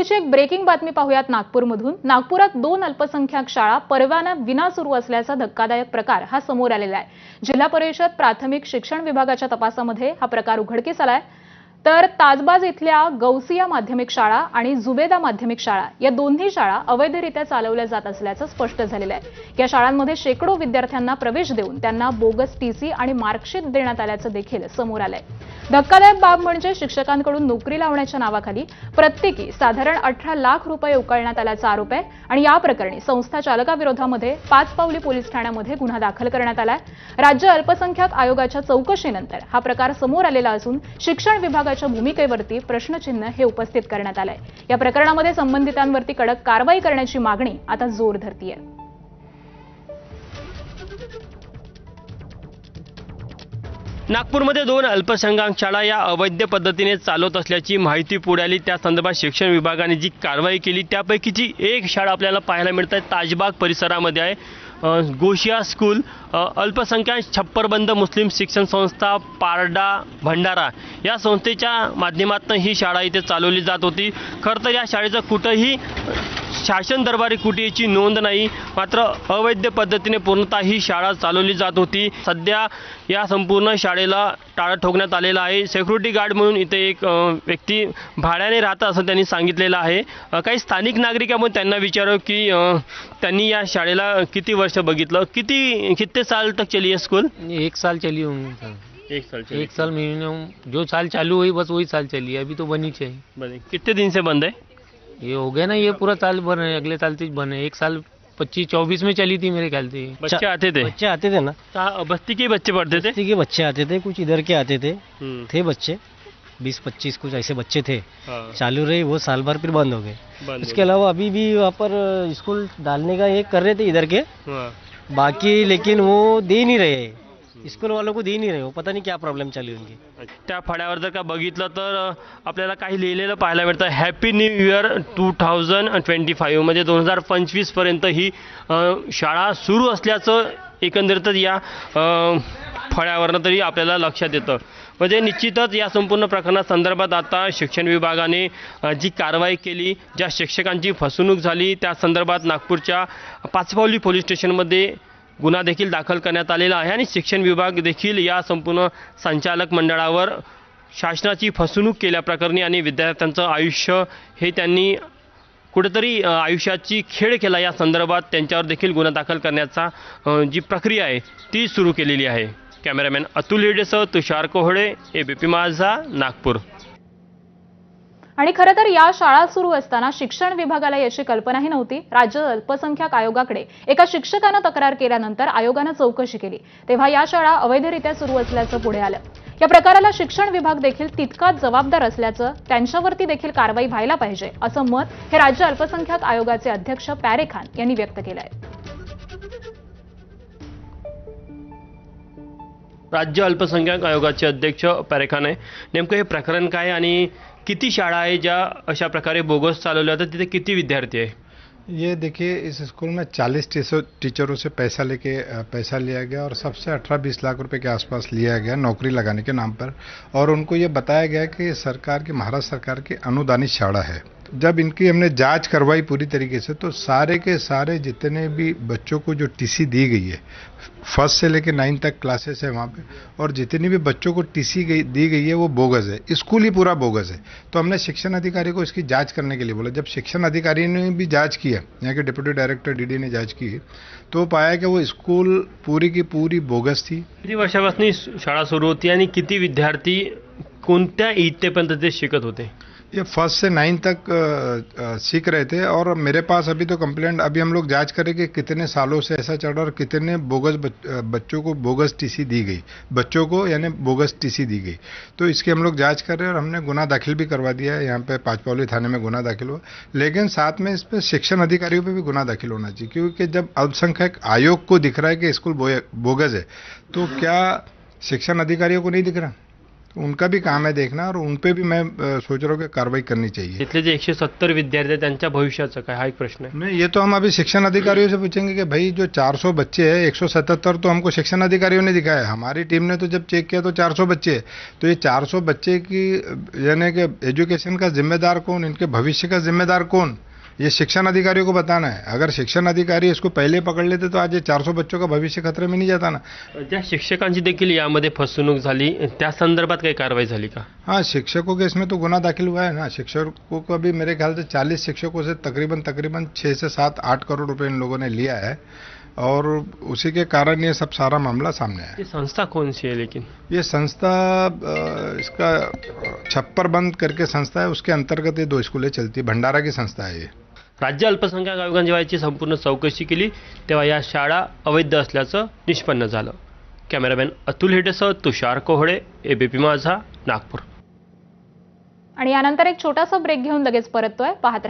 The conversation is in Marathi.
तातडीची एक ब्रेकिंग बातमी पाहूयात नागपूरमधून। नागपुरात 2 अल्पसंख्याक शाळा परवाना विना सुरू असल्याचा धक्कादायक प्रकार हा समोर आलेला आहे। जिल्हा परिषद प्राथमिक शिक्षण विभागाच्या तपासामध्ये हा प्रकार उघडकीस आलाय। तर ताजबाज इथल्या गौसिया माध्यमिक शाळा आणि जुबेदा माध्यमिक शाळा या दोन्ही शाळा अवैधरित्या चालवल्या जात असल्याचं स्पष्ट झालेलं आहे। या शाळांमध्ये शेकडो विद्यार्थ्यांना प्रवेश देऊन त्यांना बोगस टीसी आणि मार्कशीट देण्यात आल्याचं देखील समोर आलंय। धक्कादायक बाब म्हणजे शिक्षकांकडून नोकरी लावण्याच्या नावाखाली प्रत्येकी साधारण 18 लाख रुपये उकळण्यात आल्याचा आरोप आहे आणि या प्रकरणी संस्था चालकाविरोधामध्ये पाचपावली पोलीस ठाण्यामध्ये गुन्हा दाखल करण्यात आलाय। राज्य अल्पसंख्याक आयोगाच्या चौकशीनंतर हा प्रकार समोर आलेला असून शिक्षण विभागाच्या भूमिकेवरती प्रश्नचिन्ह हे उपस्थित करण्यात आलंय। या प्रकरणामध्ये संबंधितांवरती कडक कारवाई करण्याची मागणी आता जोर धरतीये। नागपूरमध्ये 2 अल्पसंख्याक शाळा या अवैध पद्धतीने चालवत असल्याची माहिती पुढे आली। त्या संदर्भात शिक्षण विभागाने जी कारवाई केली त्यापैकीची एक शाळा आपल्याला पाहायला मिळते ताजबाग परिसरामध्ये आहे। गोशिया स्कूल अल्पसंख्याक छप्परबंद मुस्लिम शिक्षण संस्था पारडा भंडारा या संस्थेच्या माध्यमातून ही शाळा इथे चालवली जात होती। खरं तर या शाळेचं कुठंही शासन दरबारी कुठेची नोंद नाही, मात्र अवैध पद्धतीने पूर्णतः ही शाळा चालवली जात होती। सध्या या संपूर्ण शाळेला टाळं ठोकण्यात आलेलं आहे। सिक्युरिटी गार्ड म्हणून इथे एक व्यक्ती भाड्याने राहतात असं त्यांनी सांगितलेलं आहे। काही स्थानिक नागरिकांमध्ये त्यांना विचारो की त्यांनी या शाळेला किती वर्ष बघितलं, कितने साल तक चली है स्कूल? 1 साल चली होंगी। 1 साल मिनिमम जो साल चालू हुई बस वही साल चली है, अभी तो बनी चाहिए। बने कितने दिन से बंद है? ये हो गया ना, ये पूरा साल बन है, अगले साल से बन है। 1 साल 25-24 में चली थी मेरे ख्याल से। बच्चे आते थे? बच्चे आते थे ना, बस्ती के बच्चे पढ़ते थे? बस्ती के बच्चे आते थे, कुछ इधर के आते थे। थे बच्चे 20-25 कुछ ऐसे बच्चे थे। हाँ। चालू रहे वो साल भर, फिर बंद हो गए। बंद इसके अलावा अभी भी वहाँ पर स्कूल डालने का ये कर रहे थे इधर के, हाँ। बाकी लेकिन वो दे नहीं रहे, स्कूल वालों को दे नहीं रहे। वो पता नहीं क्या प्रॉब्लम चालू है उनकी। त्या फळ्यावर जर का बघितलं तर आपल्याला काही लिहिलेलं पाहायला मिळतं। हॅपी न्यू इयर 2025 म्हणजे 2025 पर्यंत ही शाळा सुरू असल्याचं एकंदरीतच या फळ्यावरनं तरी आपल्याला लक्षात येतं। म्हणजे निश्चितच या संपूर्ण प्रकरणासंदर्भात आता शिक्षण विभागाने जी कारवाई केली, ज्या शिक्षकांची फसवणूक झाली त्या संदर्भात नागपूरच्या पाचपावली पोलीस स्टेशनमध्ये गुन्हा देखील दाखल करण्यात आलेला आहे आणि शिक्षण विभाग देखील या संपूर्ण संचालक मंडळावर शासनाची फसवणूक केल्याप्रकरणी आणि विद्यार्थ्यांचं आयुष्य हे त्यांनी कुठेतरी आयुष्याची खेळ केला या संदर्भात त्यांच्यावर देखील गुन्हा दाखल करण्याचा जी प्रक्रिया आहे ती सुरू केलेली आहे। कॅमेरामॅन अतुल हिडेसह तुषार कोहळे, एबीपी माझा, नागपूर। आणि खरं तर या शाळा सुरू असताना शिक्षण विभागाला याची कल्पनाही नव्हती। राज्य अल्पसंख्याक आयोगाकडे एका शिक्षकानं तक्रार केल्यानंतर आयोगानं चौकशी केली, तेव्हा या शाळा अवैधरित्या सुरू असल्याचं पुढे आलं। या प्रकाराला शिक्षण विभाग देखील तितकाच जबाबदार असल्याचं, त्यांच्यावरती देखील कारवाई व्हायला पाहिजे असं मत हे राज्य अल्पसंख्याक आयोगाचे अध्यक्ष प्यारे खान यांनी व्यक्त केलं आहे। राज्य अल्पसंख्याक आयोगाचे अध्यक्ष प्यारे खान आहे। नेमकं हे प्रकरण काय आणि किती शाळा आहे ज्या अशा प्रकारे बोगस चालवल्या जातात, तिथे किती विद्यार्थी आहे? ये देखिए, इस स्कूल में 40 टीचरों से पैसा लिया गया और सबसे 18-20 लाख रुपए के आसपास लिया गया नौकरी लगाने के नाम पर, और उनको ये बताया गया कि सरकार की, महाराष्ट्र सरकार की अनुदानित शाला है। जब इनकी हमने जांच करवाई पूरी तरीके से, तो सारे के सारे जितने भी बच्चों को जो टीसी दी गई है, 1st से लेकर 9 तक क्लासेस है वहाँ पे, और जितनी भी बच्चों को टीसी दी गई है वो बोगस है, स्कूल ही पूरा बोगस है। तो हमने शिक्षण अधिकारी को इसकी जांच करने के लिए बोला। जब शिक्षण अधिकारी ने भी जांच की है, यहाँ के डिप्टी डायरेक्टर डीडी ने जांच की, तो पाया कि वो स्कूल पूरी की पूरी बोगस थी। किती वर्षापासून शाळा सुरू होती आणि किती विद्यार्थी कोणत्या इयत्तेपर्यंत ते शिकत होते? ये 1st से 9 तक सीख रहे थे, और मेरे पास अभी तो कंप्लेंट, अभी हम लोग जांच करें कि कितने सालों से ऐसा चल रहा और कितने बोगस बच्चों को बोगस टीसी दी गई, बच्चों को यानी बोगस टीसी दी गई। तो इसकी हम लोग जांच कर रहे हैं और हमने गुना दाखिल भी करवा दिया है। यहाँ पे पाचपावली थाने में गुना दाखिल हुआ, लेकिन साथ में इस पर शिक्षण अधिकारियों पर भी गुना दाखिल होना चाहिए, क्योंकि जब अल्पसंख्यक आयोग को दिख रहा है कि स्कूल बोगस है, तो क्या शिक्षण अधिकारियों को नहीं दिख रहा? उनका भी काम है देखना, और उन पे भी मैं सोच रहा हूँ कि कार्रवाई करनी चाहिए। तिथले जे 170 विद्यार्थी आहेत त्यांच्या भविष्याचं काय, हा एक प्रश्न आहे. नहीं, ये तो हम अभी शिक्षण अधिकारियों से पूछेंगे कि भाई जो 400 बच्चे हैं, 177 तो हमको शिक्षण अधिकारियों ने दिखाया है, हमारी टीम ने तो जब चेक किया तो 400 बच्चे हैं। तो ये 400 बच्चे की यानी कि एजुकेशन का जिम्मेदार कौन, इनके भविष्य का जिम्मेदार कौन, ये शिक्षण अधिकारियों को बताना है। अगर शिक्षण अधिकारी इसको पहले पकड़ लेते तो आज ये 400 बच्चों का भविष्य खतरे में नहीं जाता ना। ज्या शिक्षकांची देखील यामध्ये फसवणूक झाली त्या संदर्भात काही कारवाई झाली का? हाँ, शिक्षकों के इसमें तो गुना दाखिल हुआ है ना। शिक्षकों को भी मेरे ख्याल से 40 शिक्षकों से तकरीबन 6 से 7-8 करोड़ रुपए इन लोगों ने लिया है, और उसी के कारण ये सब सारा मामला सामने आया है। ये संस्था कौन सी है लेकिन? ये संस्था इसका छप्पर बंद करके संस्था है, उसके अंतर्गत ये 2 स्कूलें चलती है, भंडारा की संस्था है ये। राज्य अल्पसंख्याक आयोगाने जेव्हा याची संपूर्ण चौकशी केली तेव्हा या शाळा अवैध असल्याचं निष्पन्न झालं. कॅमेरामॅन अतुल हेडेसह तुषार कोहळे, एबीपी माझा, नागपूर. आणि यानंतर एक छोटासा ब्रेक घेऊन लगेच परततोय. पाहत रहा.